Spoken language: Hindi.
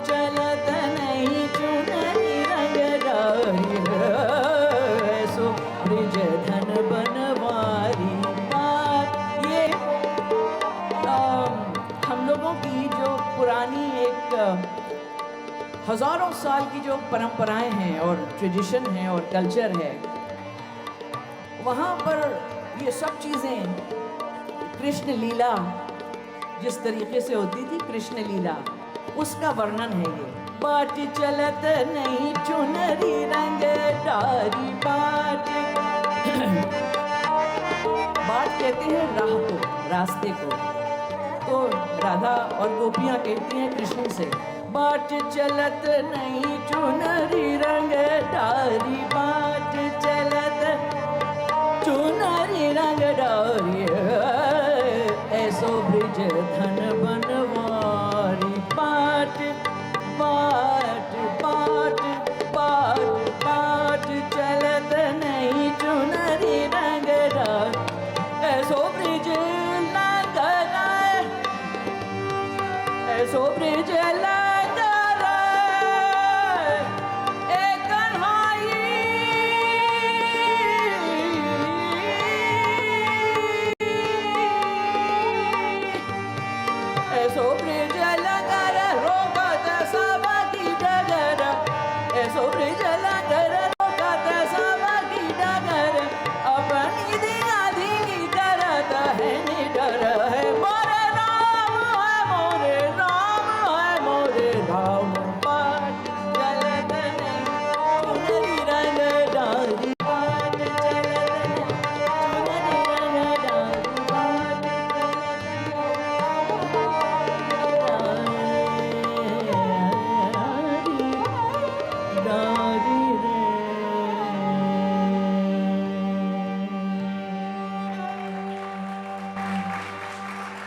चलत नहीं चुनरी रंग डारी, ऐसो ब्रिज धन बनवारी बात। ये हम लोगों की जो पुरानी एक हजारों साल की जो परंपराएं हैं और ट्रेडिशन है और कल्चर है, वहाँ पर ये सब चीज़ें कृष्ण लीला जिस तरीके से होती थी, कृष्ण लीला उसका वर्णन है ये। बाट चलत नहीं चुनरी रंग डारी बाट। बाट कहते हैं राह को, रास्ते को। तो राधा और गोपियाँ कहती हैं कृष्ण से, बाट चलत नहीं चुनरी रंग डारी, बाट चलत चुनरी रंग डारी, ऐसो ब्रिज धन बनवारी बाट। बाट बाट बाट बाट चलत नहीं चुनरी रंग डारी, ऐसो ब्रिज ऐसो ब्रिज